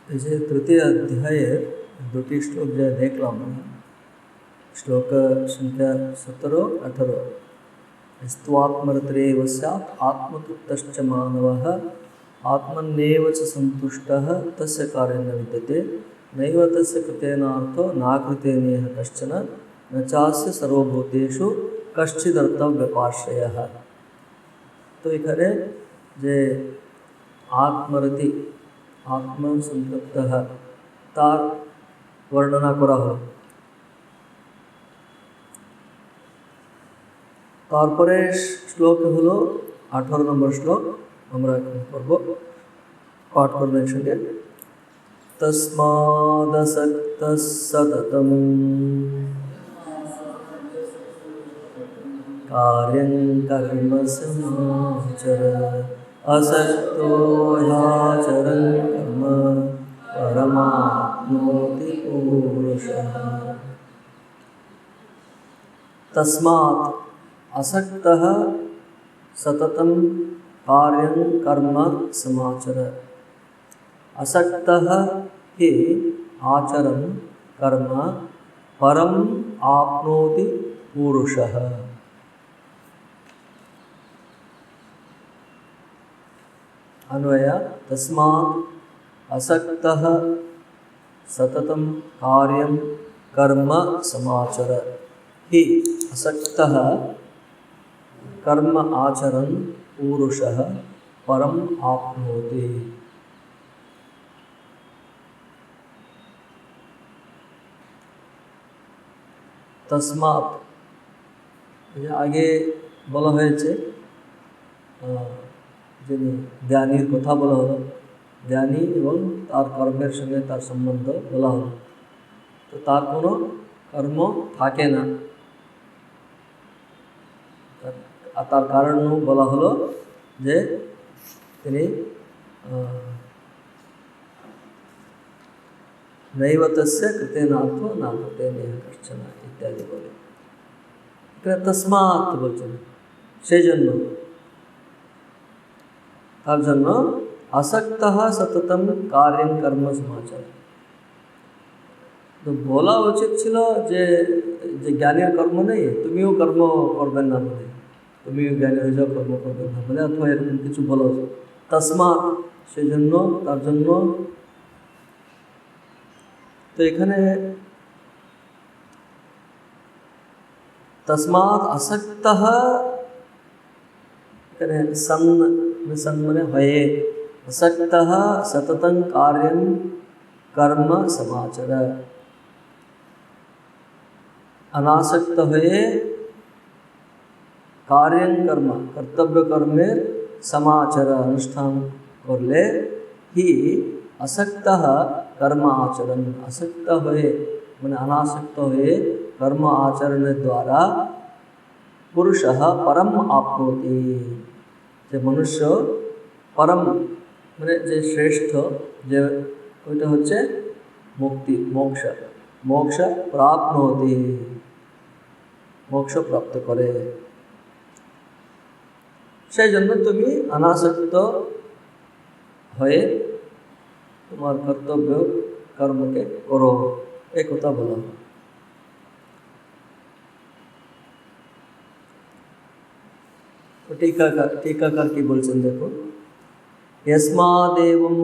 এই যে তৃতীয় অধ্যায়ের দুটি শ্লোক যা দেখলাম, শ্লোক সংখ্যা 17-18, স্ত্বাত্মরতিরেব স্যাৎ আত্মতুপ্তশ্চ মানবঃ आत्मन्येव च सन्तुष्टः तस्य कार्यं न विद्यते नैव तस्य कृतेनार्थो नाकृतेनेह कश्चन न चास्य सर्वभूतेषु कश्चिदर्थव्यपाश्रयः। तो एखाने जे आत्मरति आत्मसंतृप्तः तार वर्णना करा हलो। तारपरे श्लोक हलो 18 নম্বর श्लोक আমরা এখন করব, পাঠ করবেন সঙ্গে। তস্মাদসক্তঃ সততং কার্যং কর্ম সমাচরৎ আসক্তো হ্যাচরन् কর্ম পরমাপ্নोति পুরুষः। तस्मात् असक्तः सततं कार्यं कर्म समाचर। असक्तः हि आचरन् कर्म परम आप्नोति पुरुषः। अन्वय तस्मात् असक्तः सततं कार्यं कर्म समाचर। हि असक्तः कर्म आचरन् पुरुषः परम आप्नोति। तस्मात् आगे বলা হয়েছে যিনি জ্ঞানীর কথা বলা হলো, জ্ঞানী এবং তার কর্মের সঙ্গে তার সম্বন্ধ বলা হলো। তো তার কোনো কর্ম থাকে না, তার কারণ বলা হলো যে তিনি নৈব তস্য কৃতেনার্থো না কৃতেনেহ কশ্চন ইত্যাদি বলে। এখানে তস্মাৎ বলছেন, সেই জন্য, তার জন্য আসক্তঃ সততম কার্যং কর্ম সমাচর। তো বলা উচিত ছিল যে জ্ঞানের কর্ম নেই, তুমিও কর্ম করবেন না বলে, তুমিও জ্ঞানী হয়ে যাও, কর্ম করবেন না বলে, অথবা এরকম কিছু বলো। তস্মাৎ সেই জন্য, তার জন্য। তো এখানে তস্মাৎ আসক্তঃ, এখানে সন মানে হয়ে, আসক্তঃ সততং কার্যং কর্ম সমাচর। अनासक्त হয়ে কার্যং কর্ম কর্তব্য কর্মের সমাচর অনুষ্ঠান করলে হি আসক্তঃ কর্ম আচরণ, আসক্ত হয়ে মানে অনাসক্ত হয়ে কর্ম আচরণের দ্বারা পুরুষः পরম আপ্নोति, যে মনুষ্য পরম মানে যে শ্রেষ্ঠ, যে ওইটা হচ্ছে মুক্তি, মোক্ষ, মোক্ষ প্রাপ্নोति, মোক্ষ প্রাপ্ত করে। সেই জন্য তুমি অনাসক্ত হয়ে তোমার কর্তব্য কর্মকে করো, এই কথা বলা। टीकाकार की बोलছেন देखो, यस्मादेवं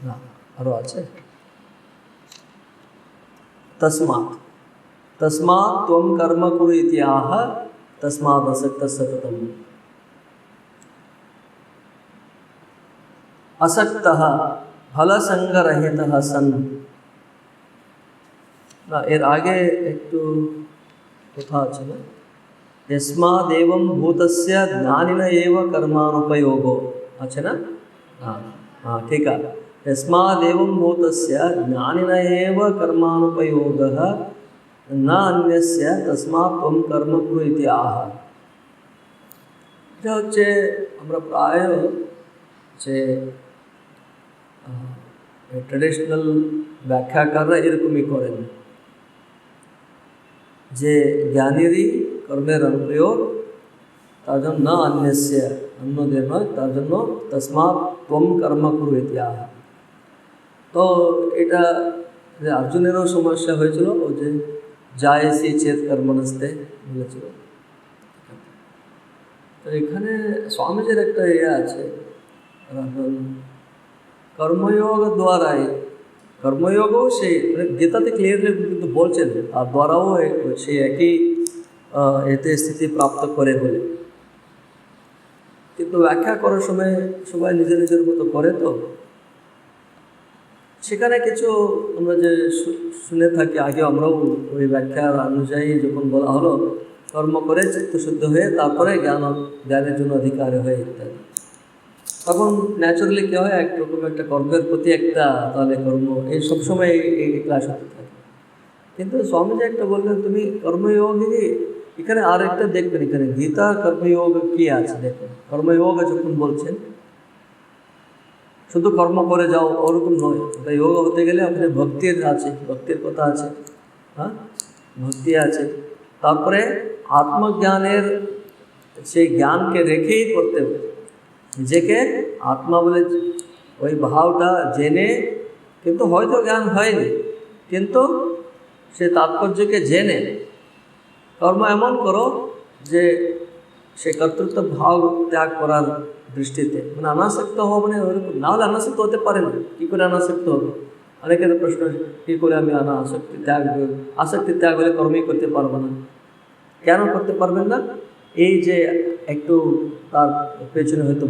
ना आरो আছে तस्मात्, तस्मात् त्वं कर्म कुरु इति आह तस्मात् असक्तः सततम्। असक्तः फलसंगरहितः सन्, ना এর আগে একটু কথা আছে না, यस्मादेवं भूतस्य ज्ञानिन एव कर्मानुपयोगो, अच्छा ना, हाँ हाँ ठीक है। यस्मादेवं भूतस्य ज्ञानिन एव कर्मानुपयोगः न अन्यस्य तस्मात् त्वं कर्म कुरु इति आह। এটা হচ্ছে আমরা প্রায় যে ট্রেডিশনাল ব্যাখ্যাকাররা এরকমই করেন যে জ্ঞানেরই कर्मेर अनुप्रयोग तदम न अन्यस्य অন্যদের নয়, তার জন্য তসমাৎ ত্বম কর্ম কুরু ইত্যাহ। তো এটা যে অর্জুনেরও সমস্যা হয়েছিল, ও যে জায়সি চেত কর্মনস্তে বলেছিল। তো এখানে স্বামীজির একটা আছে, কর্মযোগ দ্বারাই, কর্মযোগও সেই গীতাতে ক্লিয়ারলি কিন্তু বলছেন, আর দ্বারাও সেই একই এতে স্থিতি প্রাপ্ত করে বলে। কিন্তু ব্যাখ্যা করার সময় সবাই নিজের নিজের মতো করে, তো সেখানে কিছু আমরা যে শুনে থাকি, আগে আমরাও ওই ব্যাখ্যার অনুযায়ী যখন বলা হলো কর্ম করে চিত্তশুদ্ধ হয়ে তারপরে জ্ঞানের জন্য অধিকারী হয়ে ইত্যাদি, তখন ন্যাচারালি কী হয়, একরকম একটা কর্মের প্রতি একটা তাহলে কর্ম এই সবসময় এই ক্লাস হতে থাকে। কিন্তু স্বামীজি একটা বললেন তুমি কর্মযোগী, এখানে আর একটা দেখবেন, এখানে গীতা কর্মযোগ কী আছে দেখবেন। কর্মযোগ যখন বলছেন শুধু কর্ম করে যাও ওরকম নয়, ওটা যোগ হতে গেলে আপনার ভক্তির আছে, ভক্তির কথা আছে, হ্যাঁ ভক্তি আছে। তারপরে আত্মজ্ঞানের সেই জ্ঞানকে রেখেই করতে হবে, নিজেকে আত্মা বলে ওই ভাবটা জেনে, কিন্তু হয়তো জ্ঞান হয়নি, কিন্তু সে তাৎপর্যকে জেনে কর্ম এমন করো যে সে কর্তৃত্ব ভাব ত্যাগ করার দৃষ্টিতে, মানে অনাসক্ত হওয়া, মানে ওরকম না হলে অনাসক্ত হতে পারে না। কী করে অনাসক্ত হবে? অনেকের প্রশ্ন, কী করে আমি আসক্তি ত্যাগ হলে কর্মই করতে পারবো না। কেন করতে পারবেন না? এই যে একটু তার পেছনে হয়তো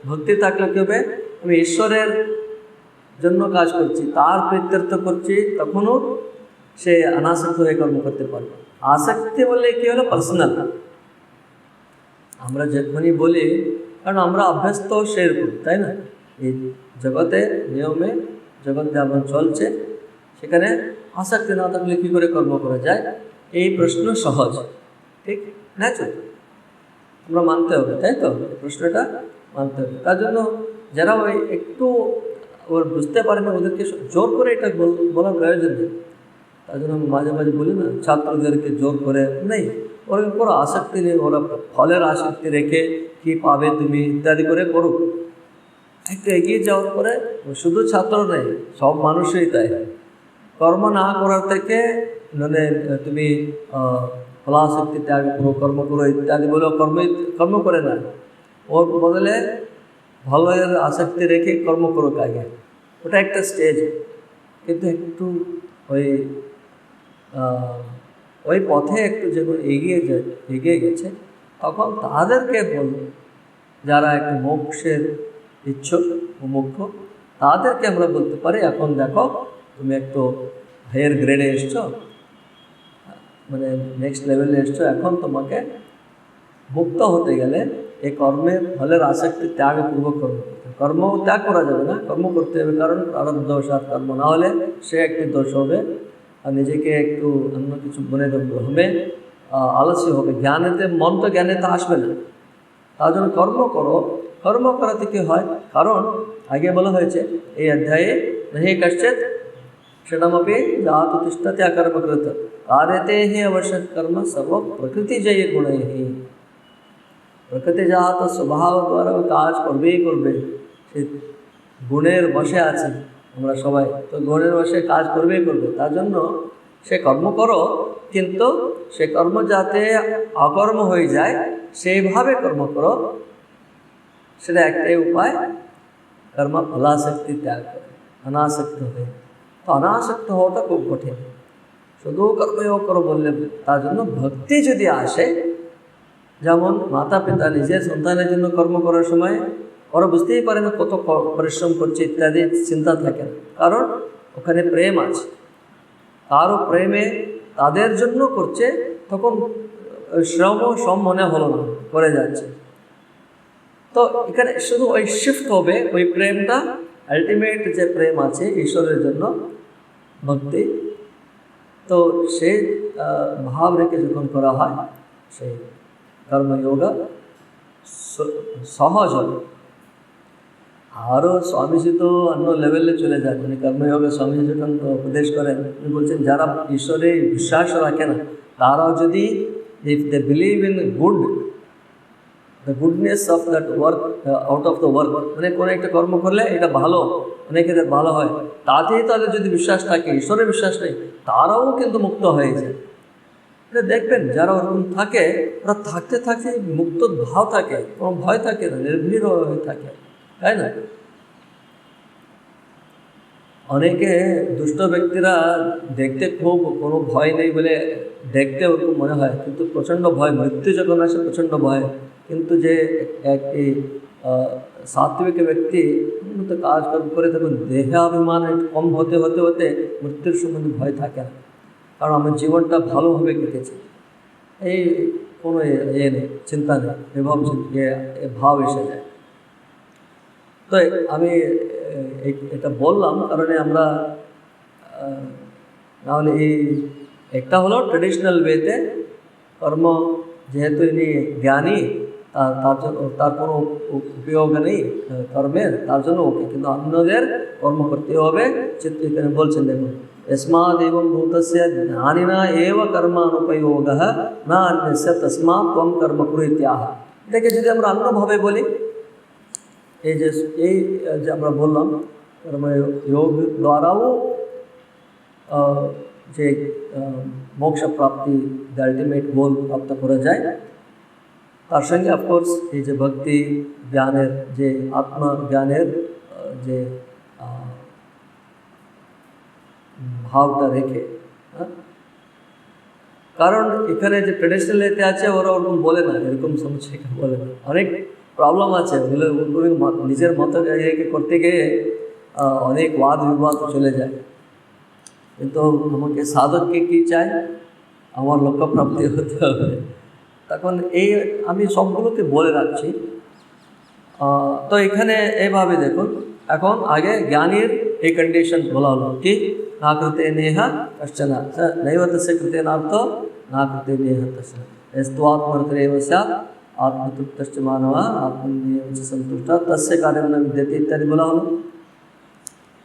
ভক্তি থাকলে কী হবে, আমি ঈশ্বরের জন্য কাজ করছি, তার প্রীত্যর্থ করছি, তখনও সে অনাসক্ত হয়ে কর্ম করতে পারবে। আসক্তি বললে কী হলো, পার্সোনাল। আমরা যখনই বলি, কারণ আমরা অভ্যস্ত সেরকম, তাই না? এই জগতে নিয়মে জগৎ যেমন চলছে, সেখানে আসক্তি না থাকলে কী করে কর্ম করা যায়, এই প্রশ্ন সহজ, ঠিক ন্যাচুরাল, আমরা মানতে হবে, তাই তো? প্রশ্নটা মানতে হবে। তার জন্য যারা ওই একটু ওর বুঝতে পারে না, ওদেরকে জোর করে এটা বলার প্রয়োজন নেই। তার জন্য আমি মাঝে মাঝে বলি না, ছাত্রদেরকে জোর করে নেই, ওর উপর আসক্তি নেই, ওরা ফলের আসক্তি রেখে কি পাবে তুমি ইত্যাদি করে করুক। একটু এগিয়ে যাওয়ার পরে শুধু ছাত্র নেই, সব মানুষই তাই। কর্ম না করার থেকে মানে তুমি ফলাসক্তি ত্যাগ করো, কর্ম করো ইত্যাদি বলেও কর্ম করে না, ওর বদলে ভালোর আসক্তি রেখে কর্ম করো আগে, ওটা একটা স্টেজ। কিন্তু একটু ওই পথে একটু যখন এগিয়ে গেছে, তখন তাদেরকে বলব, যারা একটু মোক্ষের ইচ্ছুক মুখ্য, তাদেরকে আমরা বলতে পারি, এখন দেখো তুমি একটু হায়ার গ্রেডে এসছো, মানে নেক্সট লেভেলে এসছো, এখন তোমাকে মুক্ত হতে গেলে এই কর্মের ফলের আসক্তি ত্যাগপূর্বক কর্ম ত্যাগ করা যাবে না, কর্ম করতে হবে, কারণ প্রারব্ধ দোষ আর কর্ম না হলে সে একটি দোষ হবে, আর নিজেকে একটু অন্য কিছু মনে হবে, আলস্য হবে, মন তো জ্ঞানেতে আসবে না। তার জন্য কর্ম করো। কর্ম করাতে কী হয়, কারণ আগে বলা হয়েছে এই অধ্যায়ে নহি কশ্চিৎ ষডমপি জাত তিষ্ঠতি অকর্মকৃত কার্যতে হি অবশ্যক কর্ম সর্ব প্রকৃতিজয়ী গুণৈ। প্রকৃতিজাত স্বভাব দ্বারা কাজ করবেই করবে, সে গুণের বশে আছে আমরা সবাই, তো গুণের বশে কাজ করবেই করবে। তার জন্য সে কর্ম করো, কিন্তু সে কর্ম যাতে অকর্ম হয়ে যায় সেইভাবে কর্ম করো, সেটা একটাই উপায়, কর্ম ফলাসক্তি ত্যাগ করে অনাসক্ত হয়ে। তো অনাসক্ত হওয়াটা খুব কঠিন, শুধু কর্মযোগ করো বললে। তার জন্য ভক্তি যদি আসে, যেমন মাতা পিতা নিজের সন্তানের জন্য কর্ম করার সময় ওরা বুঝতেই পারে না কত পরিশ্রম করছে ইত্যাদি, চিন্তা থাকে না, কারণ ওখানে প্রেম আছে। তারও প্রেমে তাদের জন্য করছে, তখন শ্রম মনে হলো না, করে যাচ্ছে। তো এখানে শুধু ওই শিফট হবে, ওই প্রেমটা আলটিমেট যে প্রেম আছে ঈশ্বরের জন্য ভক্তি, তো সেই ভাব রেখে যখন করা হয়, সেই কর্মযোগা সহজ হবে। আরও স্বামীজি তো অন্য লেভেলে চলে যায়, মানে কর্মযোগে স্বামীজি যখন উপদেশ করেন, উনি বলছেন যারা ঈশ্বরে বিশ্বাস রাখে না, তারাও যদি if they believe in good the goodness of that work out of the work, মানে কোনো একটা কর্ম করলে এটা ভালো, অনেকের ভালো হয়, তাতেই তাদের যদি বিশ্বাস থাকে, ঈশ্বরের বিশ্বাস নেই, তারাও কিন্তু মুক্ত হয়ে যায়। এটা দেখবেন যারা ওরকম থাকে, ওরা থাকতে থাকতে মুক্ত ভাব থাকে, কোনো ভয় থাকে না, নির্ভীড় হয়ে থাকে, তাই না? অনেকে দুষ্ট ব্যক্তিরা দেখতে খুব কোনো ভয় নেই বলে দেখতে ওরকম মনে হয়, কিন্তু প্রচণ্ড ভয়, মৃত্যু যখন আসে প্রচণ্ড ভয়। কিন্তু যে একটি সাত্বিক ব্যক্তি তো কাজকর্ম করে তখন দেহাভিমান কম হতে হতে হতে মৃত্যুর সম্বন্ধে ভয় থাকে না, কারণ আমার জীবনটা ভালোভাবে কেটেছে, এই কোনো নেই, চিন্তা নেই, ভাব এসে যায়। তো আমি এটা বললাম কারণে আমরা নাহলে এই একটা হলো ট্রেডিশনাল ওয়েতে কর্ম, যেহেতু ইনি জ্ঞানী, তার কোনো উপয়োগ নেই কর্মের, তার জন্য ওকে, কিন্তু অন্যদের কর্ম করতে হবে। এখানে বলছেন দেখুন, यस्माद् एवं भूतस्य ज्ञानिना एव कर्मानुपयोगः न अन्यस्य तस्मात् त्वं कर्म कुरु इत्याह। এটাকে যদি আমরা অন্যভাবে বলি, এই যে আমরা বললাম কর্মযোগ দ্বারাও যে মোক্ষ প্রাপ্তি, দ্য আলটিমেট গোল প্রাপ্ত করা যায়, তার সঙ্গে অফকোর্স এই যে ভক্তি জ্ঞানের, যে আত্মজ্ঞানের যে ভাবটা রেখে, কারণ এখানে যে ট্রেডিশনাল এতে আছে ওরা ওরকম বলে না, এরকম সমস্যা বলে না, অনেক প্রবলেম আছে, নিজের মতো করতে গিয়ে অনেক বাদ বিবাদ চলে যায়। কিন্তু আমাকে সাধককে কী চাই, আমার লক্ষ্য প্রাপ্তি হতে হবে। তখন এই আমি সবগুলোকে বলে রাখছি। তো এখানে এইভাবে দেখুন, এখন আগে জ্ঞানীর এই কন্ডিশন বলা হলো কি, না কৃতে নেহ কশ্চন নৈব তস্য কৃতেনার্থ না কৃতে নেহ তস্য स्तवात्मर्तरेव स्यात् आत्मतृप्तश्च मानवः आत्मन्येव च सन्तुष्टः तस्य कार्यं न विद्यते इत्यादि বলা হলো।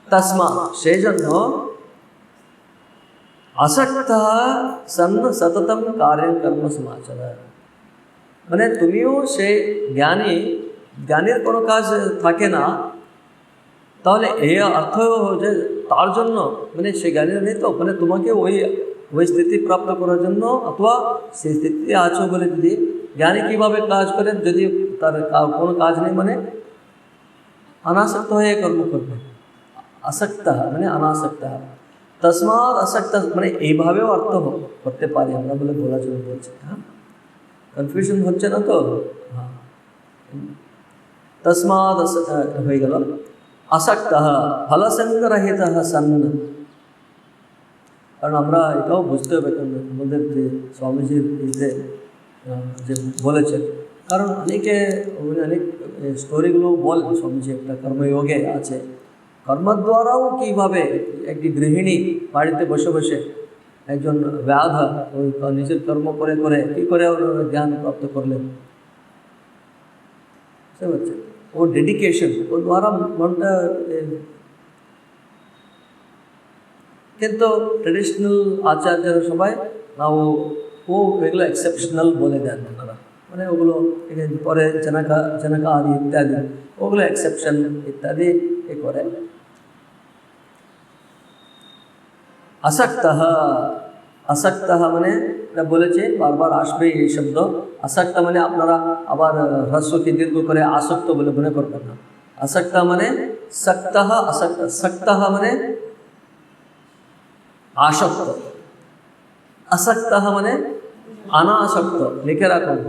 तस्मात् সেই জন্য আসক্তः সন্ন সততম কার্যং কর্ম সমাচর, মানে তুমিও সেই জ্ঞানীর কোনো কাজ থাকে না, তাহলে এই অর্থ যে তার জন্য, মানে সে জ্ঞানী নেই তো, মানে তোমাকে ওই স্থিতি প্রাপ্ত করার জন্য, অথবা সেই স্থিতিতে আছো বলে যদি জ্ঞানী কীভাবে কাজ করেন, যদি তার কোনো কাজ নেই, মানে অনাসক্ত হয়ে কর্ম করবে। আসক্ত মানে অনাসক্ত, তসমাৎ আসক্ত মানে এইভাবেও অর্থ করতে পারি আমরা বলে বলার জন্য বলছি। হ্যাঁ, কনফিউশন হচ্ছে না তো? হ্যাঁ, তসমাৎ হয়ে গেল আসক্ত ফলসঙ্গরহিত সন। কারণ আমরা এটাও বুঝতে হবে আমাদের যে স্বামীজির যে বলেছেন, কারণ অনেক স্টোরিগুলো বলেন স্বামীজি, একটা কর্মযোগে আছে, কর্মদ্বারাও কীভাবে একটি গৃহিণী বাড়িতে বসে বসে একজন ব্যাধা ওই নিজের কর্ম করে করে কী করে জ্ঞান প্রাপ্ত করলেন, বুঝতে পারছেন? ও ডেডিকেশন, ওর দ্বারা মনটা। কিন্তু ট্রেডিশনাল আচার্যরা সবাই ও এগুলো এক্সেপশনাল বলে দেন ওনারা, মানে ওগুলো পরে জনকা আদি ইত্যাদি, ওগুলো এক্সেপশন ইত্যাদি এ করে। আসক্ত মানে এটা বলেছে, বারবার আসবে এই শব্দ আসক্ত, মানে আপনারা আবার হ্রস্বকে দীর্ঘ করে আসক্ত বলে মনে করবেন না। আসক্ত মানে সক্ত, আসক্ত, সক্ত মানে আসক্ত, আসক্ত মানে অনাসক্ত। লিখে রাখুন,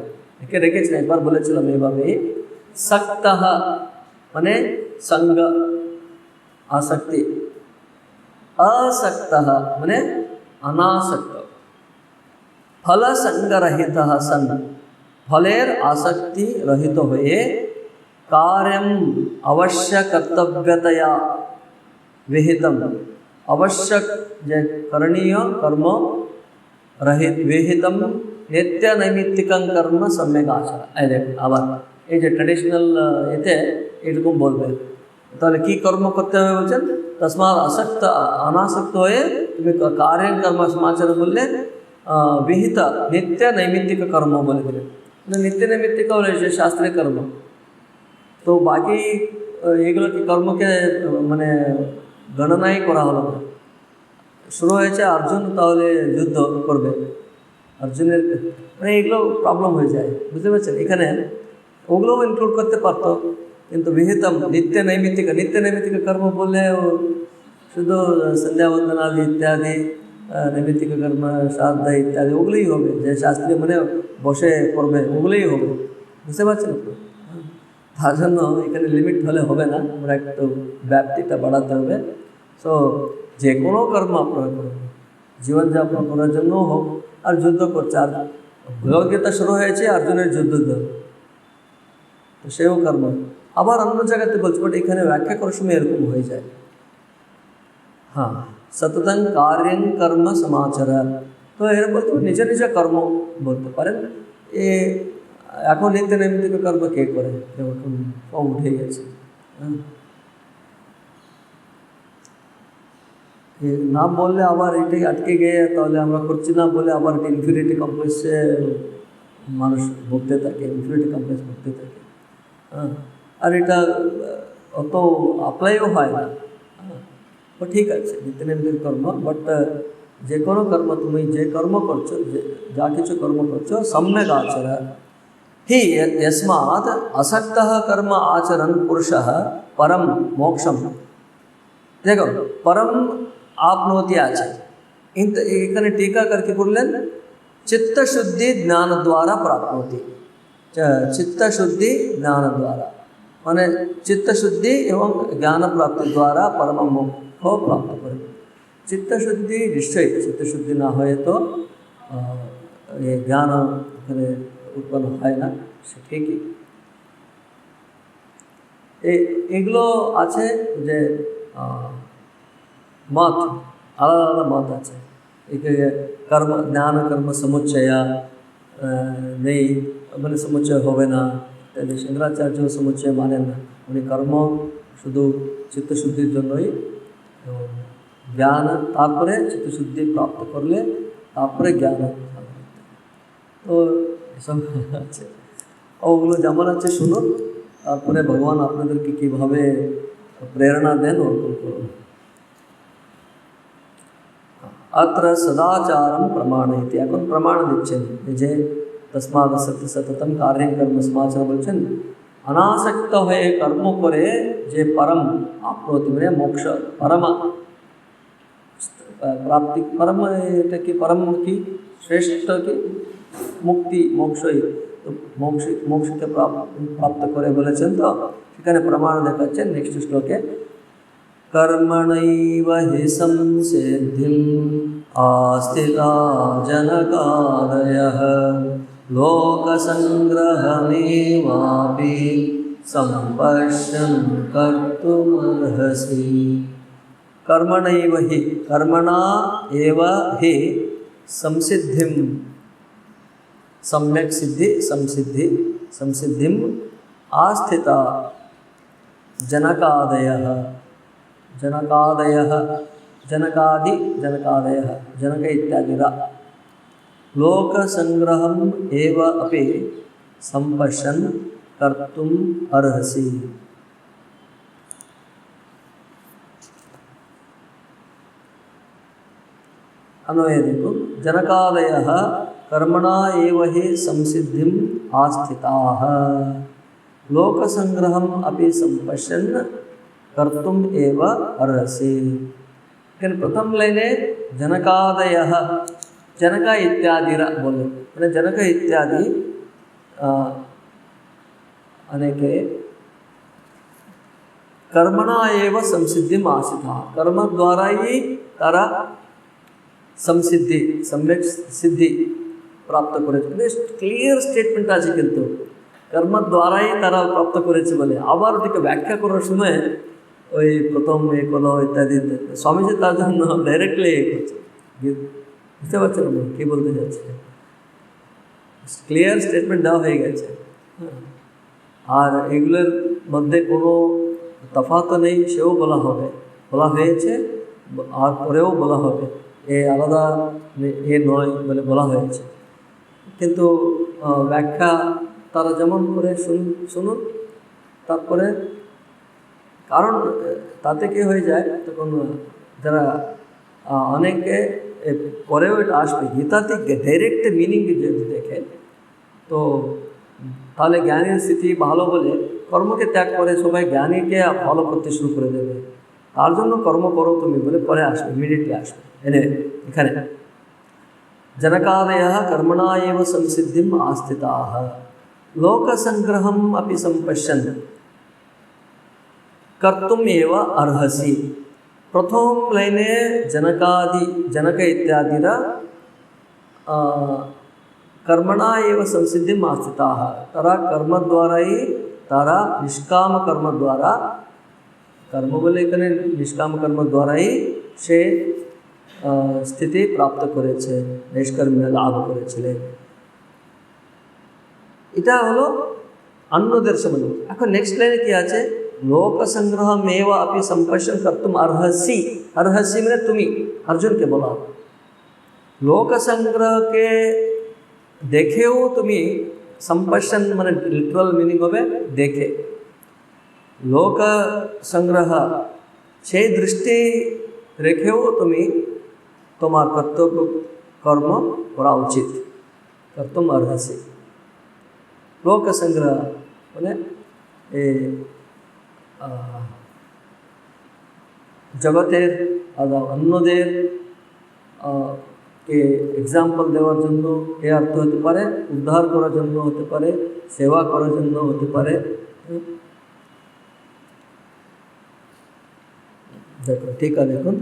লিখে রেখেছেন, একবার বলেছিলাম এইভাবে। সক্ত মানে সঙ্গ, আসক্তি, আসক্ত মানে অনাসক্ত, ফল সঙ্গরহিত সন, ফলের আসক্তি রহিত হয়ে কার্যম অবশ্য কর্তব্যতয়া विहितम, आवश्यक जे करणीय कर्म रहित विहितम नित्य नैमित्तिकं कर्म सम्यक आचरण। এই দেখুন আবার এই যে ট্র্যাডিশনাল এতে এরকম বলবে, তাহলে কি কর্ম করতে হবে বলছেন, তসমাৎ আসক্ত অনাসক্ত হয়ে তুমি কার্য কর্ম সমাচার বললে বিহিত নিত্য নৈমিত্তিক কর্ম বলে দিলেন। নিত্য নৈমিত্তিকা হলে সে শাস্ত্রের কর্ম। তো বাকি এগুলো কি কর্মকে মানে গণনাই করা হলো না। শুরু হয়েছে অর্জুন তাহলে যুদ্ধ করবে, অর্জুনের মানে এগুলো প্রবলেম হয়ে যায়, বুঝতে পারছেন? এখানে ওগুলোও ইনক্লুড করতে পারতো, কিন্তু বিহিতম নিত্য নৈমিত্তিক কর্ম বললে শুধু সন্ধ্যা বন্দনাদি ইত্যাদি নৈমিত্তিক কর্ম শ্রাদ্ধ ইত্যাদি ওগুলোই হবে, যে শাস্ত্রীয় মানে বসে করবে ওগুলোই হবে, বুঝতে পারছেন? তার জন্য এখানে লিমিট হলে হবে না, আমরা একটু ব্যাপ্তিটা বাড়াতে হবে। সো যে কোনো কর্ম আপনারা করবেন জীবনযাপন করার জন্য হোক, আর যুদ্ধ করছে, আর ভগবদ্গীতা শুরু হয়েছে অর্জুনের যুদ্ধ, তো সেও কর্ম। আবার অন্য জায়গাতে বলছে, বাট এখানে ব্যাখ্যা করার সময় এরকম হয়ে যায়। হ্যাঁ, সততং কার্যং কর্ম সমাচার, তো এর বলতে নিজ নিজ কর্ম বলতে পারেন। এ এখন নিত্য নৈমিত্তিক কর্ম কে করে, এখন সব উঠে গেছে। নাম বললে আবার এটাই আটকে গিয়ে তাহলে আমরা করছি না বলে আবার ইনফিরিটি কমপ্লেক্সে মানুষ ভুগতে থাকে, ইনফিরিটি কমপ্লেক্স ভুগতে থাকে। হ্যাঁ, আর এটা অত অ্যাপ্লাইও হয় না। তো ঠিক আছে নিত্য নৈমিত্তিক কর্ম, বাট যে কোনো কর্ম তুমি যে কর্ম করছো, যা কিছু কর্ম করছো সম্যক আচর হি यस्मात् असक्तः कर्म आचरन् पुरुषः परम मोक्षम। देखो परम आपनोति আছে, এখানে टीका करके বললেন চিত্তশুদ্ধি জ্ঞান দ্বারা প্রাপ্নोति। চিত্তশুদ্ধি জ্ঞান দ্বারা মানে চিত্তশুদ্ধি এবং জ্ঞান প্রাপ্তি দ্বারা परम मोक्ष प्राप्त করে। চিত্তশুদ্ধি নিশ্চয়ই, চিত্তশুদ্ধি না হয়ে তো এই জ্ঞান এখানে উৎপন্ন হয় না, সে ঠিকই। এগুলো আছে যে মত, আলাদা আলাদা মত আছে। কর্ম জ্ঞান কর্ম সমুচ্চয় নেই, মানে সমুচ্চয় হবে না, তাহলে শঙ্করাচার্য সমুচ্চয় মানেন না। উনি কর্ম শুধু চিত্তশুদ্ধির জন্যই, জ্ঞান তারপরে চিত্তশুদ্ধি প্রাপ্ত করলে তারপরে জ্ঞান। তো এসব আছে, ওগুলো যেমন আছে শুনুন, তারপরে ভগবান আপনাদেরকে কীভাবে প্রেরণা দেন ওরকম করুন। अत्र सदाचारं प्रमाणयति, এখন প্রমাণ দিচ্ছেন যে তস্মাদ সততম কার্যং কর্ম সমাচার বলছেন, অনাসক্ত হয়ে কর্ম করে যে পরম আপনोति মানে মোক্ষ, পরম প্রাপ্তি, পরম এটা কি পরম কি শ্রেষ্ঠ কি মুক্তি, মোক্ষই, তো মোক্ষকে প্রাপ্ত করে বলেছেন। তো সেখানে প্রমাণ দেখাচ্ছেন নেক্সট শ্লোকে, कर्मणैव हि संसिद्धिम् आस्थिता जनकादयः लोकसंग्रहमेवापि संपश्यन् कर्तुमर्हसि। कर्मणैव हि, कर्मणा एव हि संसिद्धिं, सम्यक् सिद्धि संसिद्धिम् आस्थिता जनकादयः, जनकादयः जनक इत्यादि लोकसंग्रहम् एव अपि संपश्यन् कर्तुम् अर्हसि। अन्वय देखो, जनकादयः कर्मणा एव हि संसिद्धिम् आस्थिताः लोकसंग्रहम् अपि संपश्यन् कर्तुम एव अर्हसि। लेकिन प्रथम लाइने जनकादयः, जनक इत्यादि बोले, मैंने जनक इत्यादि अनेके कर्मणा एव संसिद्धिम् आस्थिताः, कर्म द्वारा ही तारा संसिद्धि सम्यक सिद्धि प्राप्त करे। क्लियर स्टेटमेंट আছে, কিন্তু कर्म द्वाराई तारा प्राप्त করেছে বলে। আবার ওটাকে ব্যাখ্যা করার সময় ওই প্রথম এগুলো ইত্যাদি স্বামীজি তার জন্য ডাইরেক্টলি করছে, বুঝতে পারছেন না কী বলতে যাচ্ছে, ক্লিয়ার স্টেটমেন্ট দেওয়া হয়ে গেছে। আর এগুলোর মধ্যে কোনো তফাৎ নেই, সেও বলা হবে, বলা হয়েছে আর পরেও বলা হবে, এ আলাদা এ নয় বলে বলা হয়েছে। কিন্তু ব্যাখ্যা তারা যেমন করে শুনুন। তারপরে কারণ তাতে কি হয়ে যায়, তখন যারা অনেকে পরেও এটা আসবে, গীতাতে ডাইরেক্ট মিনিং যদি দেখে তো তাহলে জ্ঞানের স্থিতি ভালো বলে কর্মকে ত্যাগ করে সবাই জ্ঞানীকে ফলো করতে শুরু করে দেবে। তার জন্য কর্ম করো তুমি বলে পরে আসবে, ইমিডিয়েটলি আসবে। এখানে जनकादय कर्मणा एव संसिद्धिम आस्थिताः लोकसंग्रहम अपि संपश्यन् कर्तुम एव अर्हसि। प्रथम लाइने जनक इत्यादिर कर्मणा एव संसिद्धिम आस्थिताः, तारा कर्म द्वारा ही, तारा निष्काम कर्म द्वारा, कर्म बोले कने निष्काम कर्म द्वारा ही से স্থিতি প্রাপ্ত করেছে, নিষ্কর্মে লাভ করেছিলেন। এটা হলো অন্যদের সম্বন্ধে। এখন নেক্সট লাইনে কি আছে, লোক সংগ্রহ মেওয়া আপনি সম্পর্শন করতুম अर्हसि। अर्हसि মানে তুমি, অর্জুনকে বলা। লোক সংগ্রহকে দেখেও তুমি, সম্পর্শন মানে লিটারাল মিনিং হবে দেখে, লোক সংগ্রহ সেই দৃষ্টি রেখেও তুমি তোমার কর্তব্য কর্ম করা উচিত। কর্তুম अर्हसि। লোক সংগ্রহ মানে জগতের অন্যদের কে এক্সাম্পল দেওয়ার জন্য এ অর্থ হতে পারে, উদ্ধার করার জন্য হতে পারে, সেবা করার জন্য হতে পারে। দেখো ঠিক আছে, দেখুন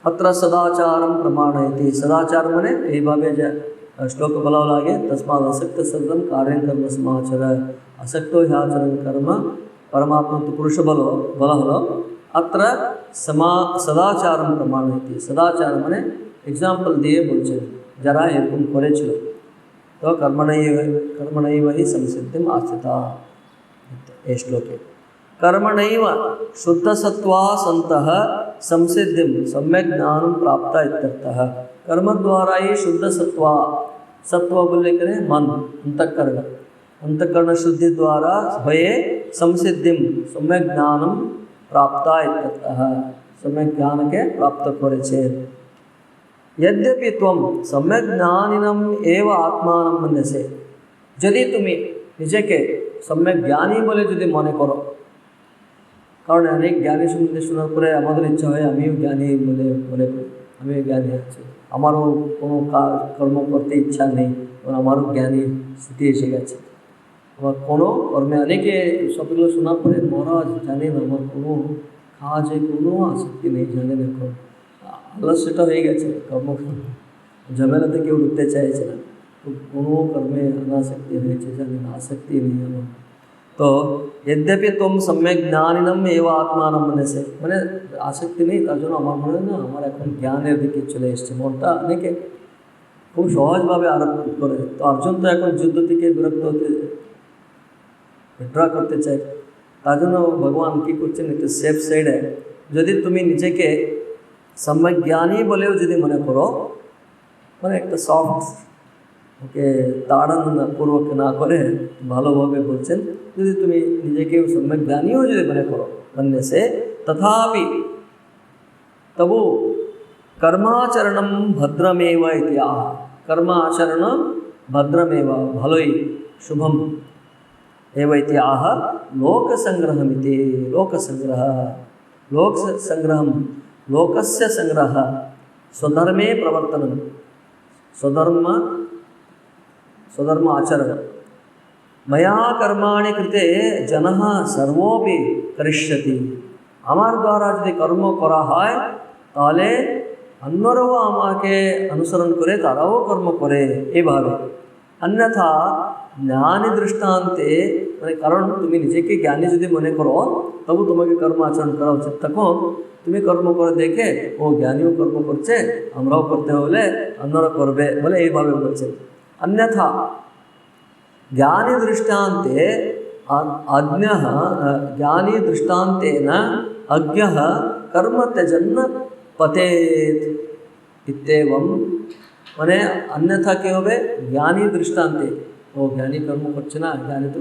अत्र सदाचारम प्रमाणयति। सदाचार मने এই ভাবে যে শ্লোক বলা লাগে, তস্মাদ আসক্ত সর্বম কার্যং কর্ম সমাচর, আসক্ত হ্যাচরণ কর্ম परमात्मा तो पुरुष बल हलो। अत्र सदाचारम प्रमाणयति। सदाचार माने एग्जाम्पल दिए बोलছেন যারা এরকম করেছিল, तो कर्मणैव हि संसिद्धिम आस्थिता। এই শ্লোকে कर्मणैव शुद्धसत्त्वा सन्तः संसिद्धिम सम्यक् ज्ञानं प्राप्ता इत्यर्थः। कर्म द्वारा ही शुद्ध सत्व बोले करें मन, अंतःकरण शुद्धि द्वारा भये संसिद्धिम सम्यक् ज्ञानं प्राप्ता इत्यर्थः। सम्यक् ज्ञान के प्राप्त करेछे। यद्यपि त्वं सम्यक् ज्ञानिनम एव आत्मानं मन्यसे। यदि तुम निजेके सम्यक् ज्ञानी बोले यदि मने करो, कारण अनेक ज्ञानी सम्बन्धे शोनार परे आमादेर इच्छा है आमिও ज्ञानी बोले मने करी, आमिও ज्ञानी आछि, आमारो कोनो कर्म करते इच्छा नहीं, और आमारो ज्ञानी स्थिति एसे गेছে। आबार कोनो कर्मे अनेके सबগুলো শোনার পরে মহারাজ জানেন আমার কোনো কাজে কোনো আসক্তি নেই, জানেন এখন আল্লাহ সেটা হয়ে গেছে, কর্ম ঝামেলা থেকে উঠতে চাইছে না, তো কোনো কর্মে অনাসক্তি হয়েছে, জানেন आसक्ति नहीं है। तो यद्यपि तुम सम्यक ज्ञानिनम एवं आत्मानम मन्यसे, मैंने आसक्ति नहीं, तार जন্য আমার মনে না আমার এখন জ্ঞানের দিকে চলে এসেছে মনটা। অনেকে খুব সহজভাবে আরোপ করে, তো অর্জুন তো এখন যুদ্ধ থেকে বিরক্ত হতে উইথড্র করতে চায়, তার জন্য ভগবান কী করছেন একটু সেফ সাইডে, যদি তুমি নিজেকে সম্যক জ্ঞানী বলেও যদি মনে করো, মানে একটা সফট ওকে তাড়ানোপূর্বক না করে ভালোভাবে বলছেন, যদি তুমি নিজেকে সম্যক জ্ঞানীও যদি মনে করো মনে से तथापि तबु कर्माचरणं भद्रमेव इति आह। कर्माचरण भद्रमेव भलोई शुभम एव इति आह। लोकसंग्रहमिति। लोकसंग्रहं लोकस्य संग्रह स्वधर्मे प्रवर्तनं स्वधर्म आचरण। मया कर्माणि कृते जनः सर्वोपि करिष्यति। আমার দ্বারা যদি কর্ম করা হয় তাহলে অন্যরাও আমাকে অনুসরণ করে তারাও কর্ম করে এইভাবে। अन्यथा জ্ঞানী দৃষ্টান্তে, মানে কারণ তুমি নিজেকে জ্ঞানী যদি মনে করো তবু তোমাকে কর্ম আচরণ করা উচিত। তখন তুমি কর্ম করে দেখে ও জ্ঞানীও কর্ম করছে, আমরাও করতে হলে অন্যরা করবে বলে এইভাবে বলছে। अन्यथा ज्ञानी दृष्टान्ते अज्ञः ज्ञानी दृष्टान्तेन अज्ञः कर्म त्यजन् पतेत् इत्येवं। माने अन्यथा क्या होबे, ज्ञानी दृष्टान्ते ও জ্ঞানী কর্ম করছে না, জ্ঞানী তো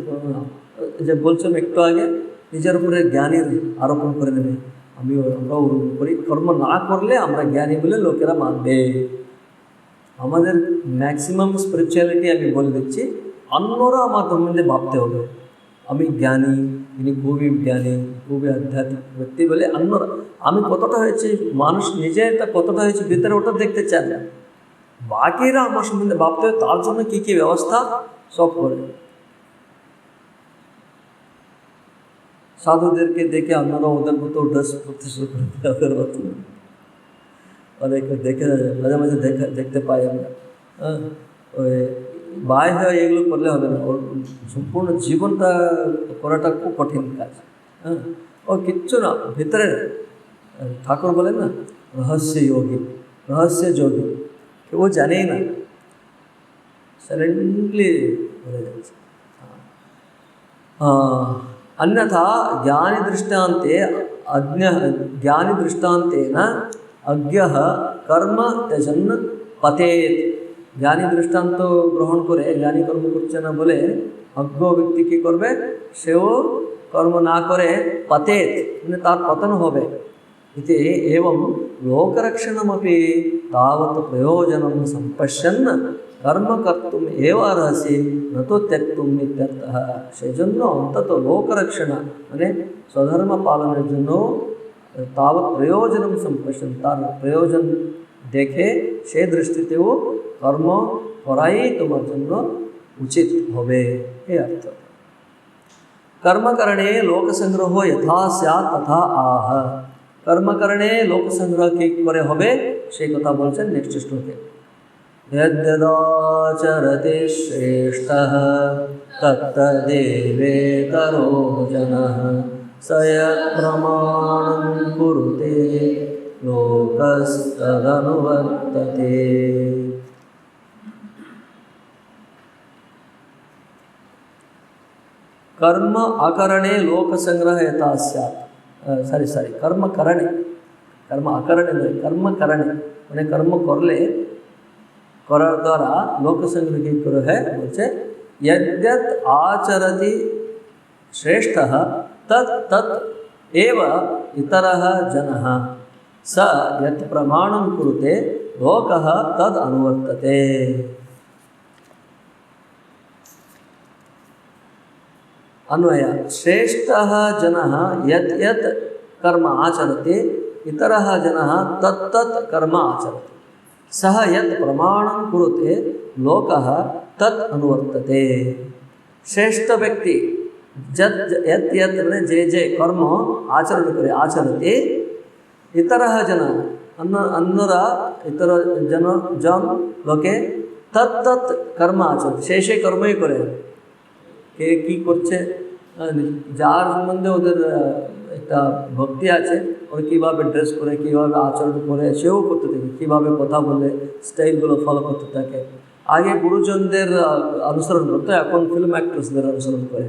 যে বলছিলাম একটু আগে, নিজের উপরে জ্ঞানীর আরোপণ করে নেবে, আমরাও করি, কর্ম না করলে আমরা জ্ঞানী বলে লোকেরা মানবে। আমাদের ম্যাক্সিমাম স্পিরিচুয়ালিটি আমি বলে দিচ্ছি, অন্যরা আমার সম্বন্ধে ভাবতে হবে আমি জ্ঞানী, ইনি খুবই জ্ঞানী, খুবই আধ্যাত্মিক ব্যক্তি বলে অন্যরা, আমি কতটা হয়েছি, মানুষ নিজেরটা কতটা হয়েছে ভিতরে ওটা দেখতে চান না, বাকিরা আমার সম্বন্ধে ভাবতে হবে, তার জন্য কী কী ব্যবস্থা সব করে। সাধুদেরকে দেখে অন্যরা ওদের মতো ড্রেস করতে শুরু করে ওদের মতো অনেকে দেখে মাঝে মাঝে দেখতে পাই আমরা। হ্যাঁ, ওই বাই হয়ে এগুলো করলে হবে না, ওর সম্পূর্ণ জীবনটা করাটা খুব কঠিন কাজ। হ্যাঁ, ও কিচ্ছু না, ভিতরে ঠাকুর বলেন না রহস্য যোগী, রহস্য যোগী, কেউ জানেই না, সাইলেন্টলি বলে যাচ্ছে। अन्यथा ज्ञानिदृष्टान्तेन अज्ञः कर्म त्यजन् पतेत्। জ্ঞানী দৃষ্টান্ত গ্রহণ করে জ্ঞানী কর্ম করছে না বলে অজ্ঞ ব্যক্তি কী করবে, সেও কর্ম না করে পতেত, মানে তার পতন হবে। इति एवं लोकरक्षणमपि तावत् प्रयोजनं सम्पश्यन् कर्म कर्तुम् एव अर्हसि न तो त्यक्तुम् इत्यर्थः। সেজন্য অন্তত লোকরক্ষণ মানে স্বধর্ম পালনের জন্য তাবৎ প্রয়োজনম সম্পশ্যন, তার প্রয়োজন দেখে সে দৃষ্টিতেও কর্ম করাই তোমার জন্য উচিত হবে, এই অর্থ। कर्मकरणे लोकसंग्रहो यथा स्यात् तथा आह। कर्मकरणे लोकसंग्रह की करे होबे সেই কথা বলছেন নেক্সট শ্লোকে। यद्यदाचरति श्रेष्ठः तत्तदेवेतरो जनः स यत्प्रमाणं कुरुते लोकस्तदनुवर्तते। कर्म अकरणे लोक संग्रह यथा स्यात्, सारी कर्म करणे, कर्म अकरणे नहीं, कर्म करणे मैंने कर्म करले करार द्वारा लोक संग्रह की करो है बोलते यद्यत् आचरति श्रेष्ठः तत् तत् एव इतरः जनः स यत् प्रमाणं कुरुते लोकः तद् अनुवर्तते। अन्वय श्रेष्ठः जनः यत् यत् कर्म आचरति इतरः जनः तत् तत् कर्म आचरति सः यत् प्रमाणं कुरुते लोकः तत् अनुवर्तते। श्रेष्ठ व्यक्ति यत् यत् यत् जे जे कर्म आचरण करे आचरति इतरः जनः अन्नर इतर जन लोके तत् तत् कर्म आचरति शेषे कर्म ही करे কে কী করছে, যার সম্বন্ধে ওদের একটা ভক্তি আছে, ওরা কীভাবে ড্রেস করে, কীভাবে আচরণ করে, সেও করতে থাকে, কীভাবে কথা বলে, স্টাইলগুলো ফলো করতে থাকে। আগে গুরুজনদের অনুসরণ করতো, এখন ফিল্ম অ্যাক্ট্রেসদের অনুসরণ করে।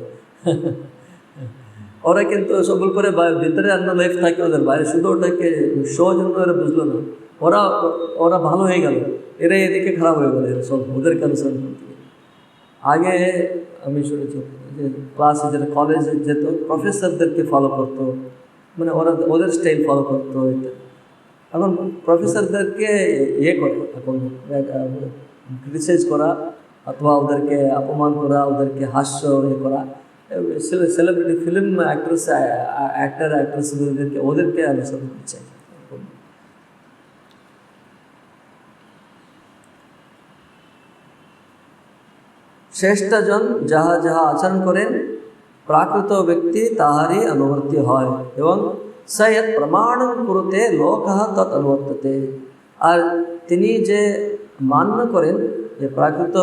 ওরা কিন্তু সবল করে ভিতরে অন্য লাইফ থাকে ওদের, বাইরে শুধু ওটাকে শো জন্য এরা বুঝলো না, ওরা ভালো হয়ে গেল, এরা এদিকে খারাপ হয়ে গেল, এরা সব ওদেরকে অনুসরণ করতে। আগে আমি শুনেছি যে ক্লাসে যেটা কলেজে যেত প্রফেসরদেরকে ফলো করতো, মানে ওরা ওদের স্টাইল ফলো করতো। এখন প্রফেসরদেরকে ইয়ে করে, এখন ক্রিটিসাইজ করা অথবা ওদেরকে অপমান করা, ওদেরকে হাস্য ইয়ে করা, সেলিব্রিটি ফিল্ম অ্যাক্ট্রেসদেরকে ওদেরকে অনুসরণ করছে। শ্রেষ্ঠজন যাহা যাহা আচরণ করেন প্রাকৃত ব্যক্তি তাহারই অনুবর্তী হয় এবং স यत् প্রমাণং কুরুতে লোকঃ তৎ অনুবর্ততে। আর তিনি যে মান্য করেন যে প্রাকৃত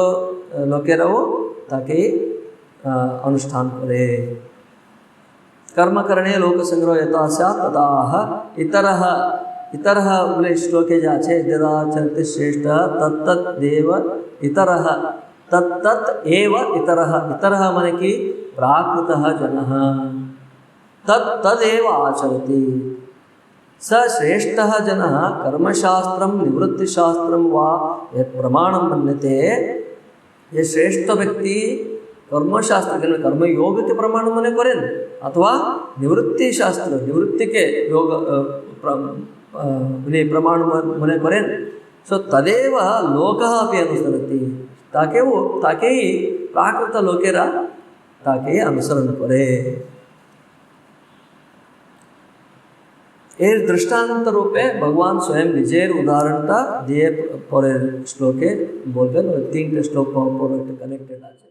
লোকেরাও তাকে অনুষ্ঠান করে। কর্মকরণে লোক সংগ্রহ यथा स्यात् तथा इतरः इतरः বলে শ্লোকে যা আছে যদাচরতি শ্রেষ্ঠः তত্তৎ দেব ইতরः तत्तत् एव इतरः, इतरः माने कि प्राकृतः जनः तदेव आचरति। स श्रेष्ठः जनः कर्मशास्त्रं निवृत्तिशास्त्रं वा यत् प्रमाणं मन्यते যে শ্রেষ্ঠ ব্যক্তি কর্মশাস্ত্র কর্মযোগকে প্রমাণ মনে করেন অথবা নিবৃত্তি শাস্ত্র নিবৃত্তিকে যোগ প্রমাণ মনে করেন সো তদেव লোকः अपि अनुसरति তাকেই প্রাকৃত লোকেরা তাকেই অনুসরণ করে। এর দৃষ্টান্ত রূপে ভগবান স্বয়ং নিজের উদাহরণটা দিয়ে পরের শ্লোকে বলবেন। 3টে শ্লোক পরে কানেক্টেড আছে।